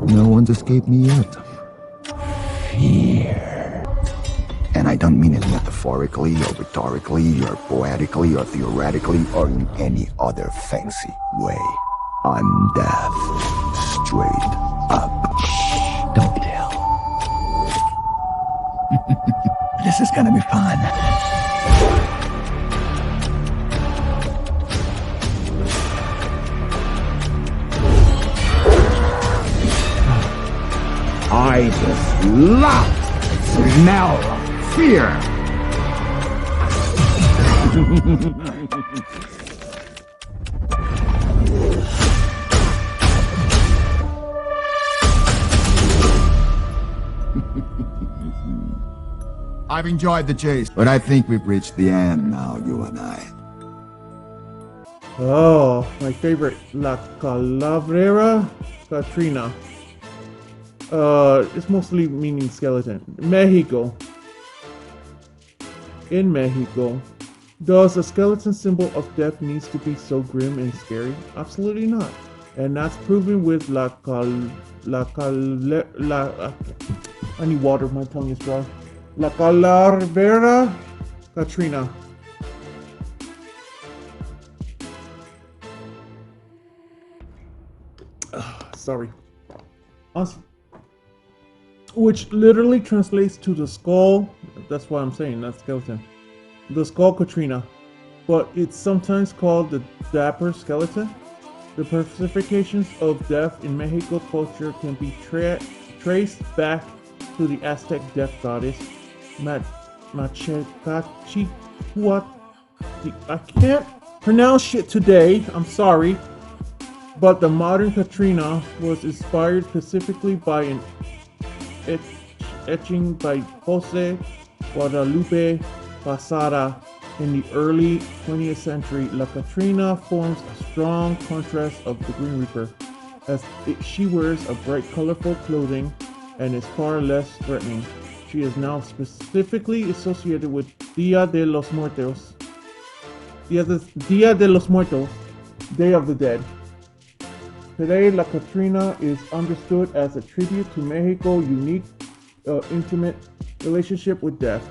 No one's escaped me yet. Fear. And I don't mean it metaphorically, or rhetorically, or poetically, or theoretically, or in any other fancy way. I'm deaf. Straight up. Shh, don't tell. This is gonna be fun. I just love the smell of fear. I've enjoyed the chase, but I think we've reached the end now, you and I. Oh, my favorite, La Calavera Catrina. It's mostly meaning skeleton. Mexico. In Mexico, does a skeleton symbol of death needs to be so grim and scary? Absolutely not. And that's proven with I need water, my tongue is dry. La Calavera Catrina. Sorry. Which literally translates to the skull. That's what I'm saying, that's skeleton. The skull Catrina. But it's sometimes called the dapper skeleton. The personifications of death in Mexico culture can be traced back to the Aztec death goddess Machecatchihuat. I can't pronounce shit today, I'm sorry. But the modern Catrina was inspired specifically by an etching by Jose Guadalupe Posada in the early 20th century. La Catrina forms a strong contrast of the Green Reaper, as she wears a bright colorful clothing and is far less threatening. She is now specifically associated with Dia de los Muertos. Dia de los Muertos, Day of the Dead. Today, La Catrina is understood as a tribute to Mexico's unique, intimate relationship with death.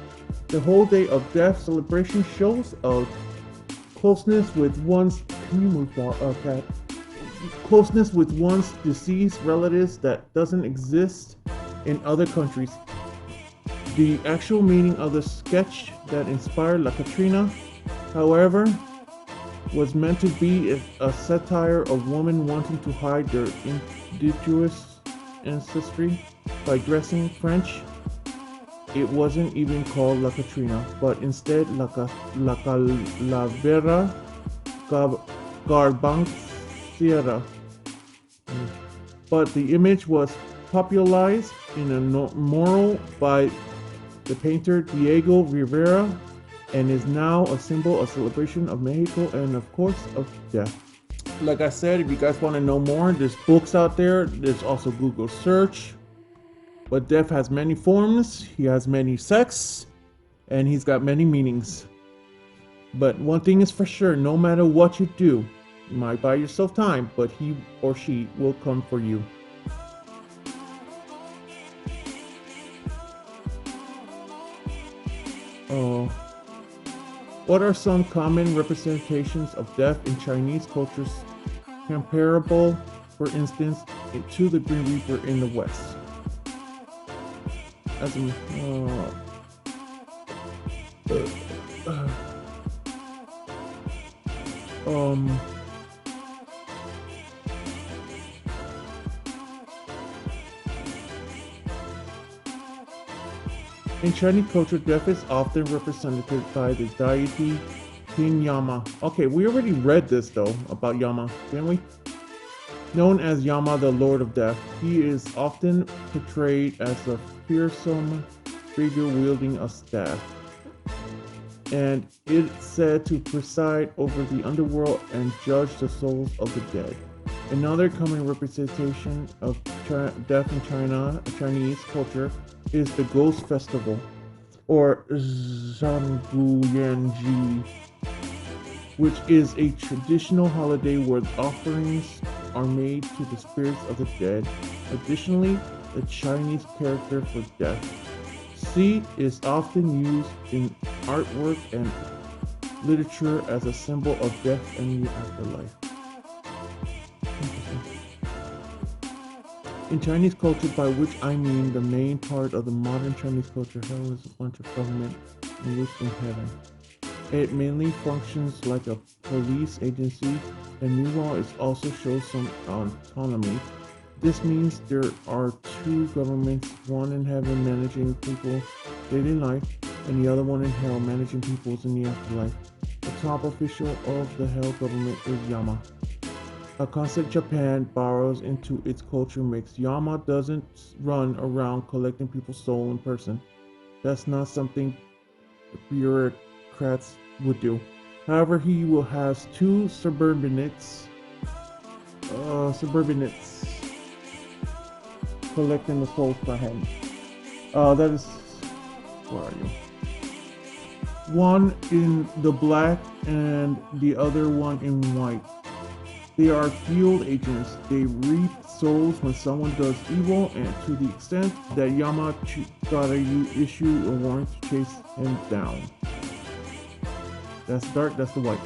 The whole day of death celebration shows a closeness with one's closeness with one's deceased relatives that doesn't exist in other countries. The actual meaning of the sketch that inspired La Catrina, however, was meant to be a satire of women wanting to hide their indigenous ancestry by dressing French. It wasn't even called La Catrina, but instead La Calavera Garbanciera. But the image was popularized in a mural by the painter Diego Rivera, and is now a symbol of celebration of Mexico and of course of death. Like I said, if you guys want to know more, there's books out there. There's also Google search. But death has many forms, he has many sects, and he's got many meanings. But one thing is for sure, no matter what you do, you might buy yourself time, but he or she will come for you. Oh. What are some common representations of death in Chinese cultures comparable, for instance, to the Green Reaper in the West? As in, in Chinese culture, death is often represented by the deity King Yama. Okay, we already read this though, about Yama, didn't we? Known as Yama, the Lord of Death, he is often portrayed as a fearsome figure wielding a staff, and it's said to preside over the underworld and judge the souls of the dead. Another common representation of death in Chinese culture is the Ghost Festival, or Zhangguyanji, which is a traditional holiday where offerings are made to the spirits of the dead Additionally, the Chinese character for death. C is often used in artwork and literature as a symbol of death and the afterlife. In Chinese culture, by which I mean the main part of the modern Chinese culture, hell is a bunch of government and wish in heaven. It mainly functions like a police agency, and meanwhile it also shows some autonomy. This means there are two governments, one in heaven managing people's daily life, and the other one in hell managing people's in the afterlife. The top official of the hell government is Yama. A concept Japan borrows into its culture makes Yama doesn't run around collecting people's soul in person. That's not something bureaucrats would do. However, he will have two subordinates collecting the souls for him. That is, where are you? One in the black and the other one in white. They are field agents. They reap souls when someone does evil, and to the extent that Yama gotta issue a warrant to chase him down. That's dark, that's the white.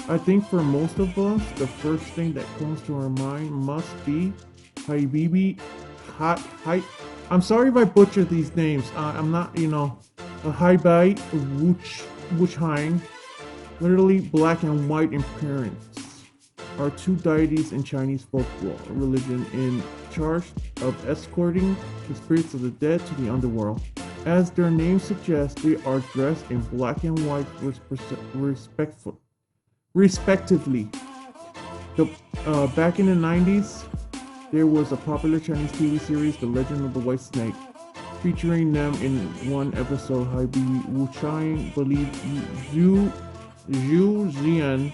I think for most of us, the first thing that comes to our mind must be Habibi. I'm sorry if I butcher these names. I'm not, Haibai Wuchang, literally black and white in appearance, are two deities in Chinese folklore religion in charge of escorting the spirits of the dead to the underworld. As their name suggests, they are dressed in black and white respectively. Back in the 90s, there was a popular Chinese TV series, The Legend of the White Snake, featuring them in one episode. Haibi Wuchang believed Zhu Zian,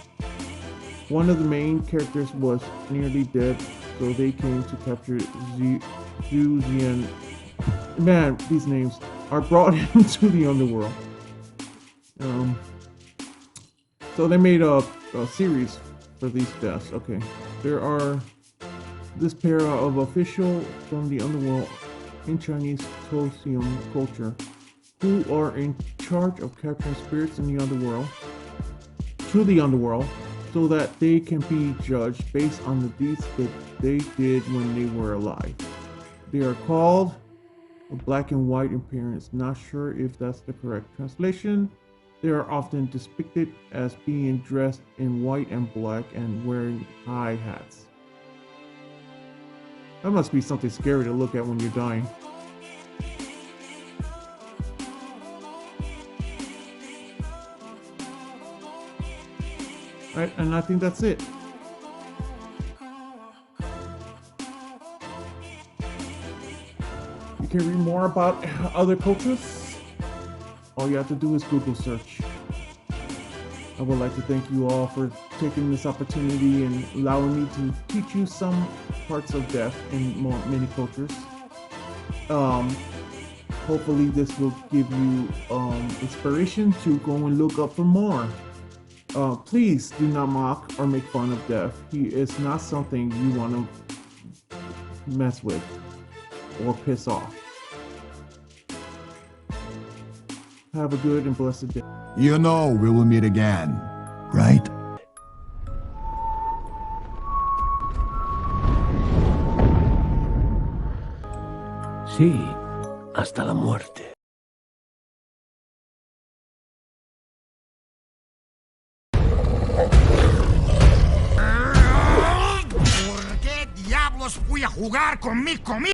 one of the main characters, was nearly dead, so they came to capture Zhu Zian. Man, these names are brought into the underworld. So they made a series for these deaths. Okay, there are this pair of official from the underworld in Chinese Toxium culture who are in charge of capturing spirits in the underworld to the underworld so that they can be judged based on the deeds that they did when they were alive. They are called black and white in appearance. Not sure if that's the correct translation. They are often depicted as being dressed in white and black and wearing high hats. That must be something scary to look at when you're dying. Right, and I think that's it. You can read more about other cultures. All you have to do is Google search. I would like to thank you all for taking this opportunity and allowing me to teach you some parts of death in many cultures. Hopefully this will give you inspiration to go and look up for more. Please do not mock or make fun of death. He is not something you want to mess with or piss off. Have a good and blessed day. You know we will meet again, right? Sí, hasta la muerte. ¿Por qué diablos fui a jugar con mi comida?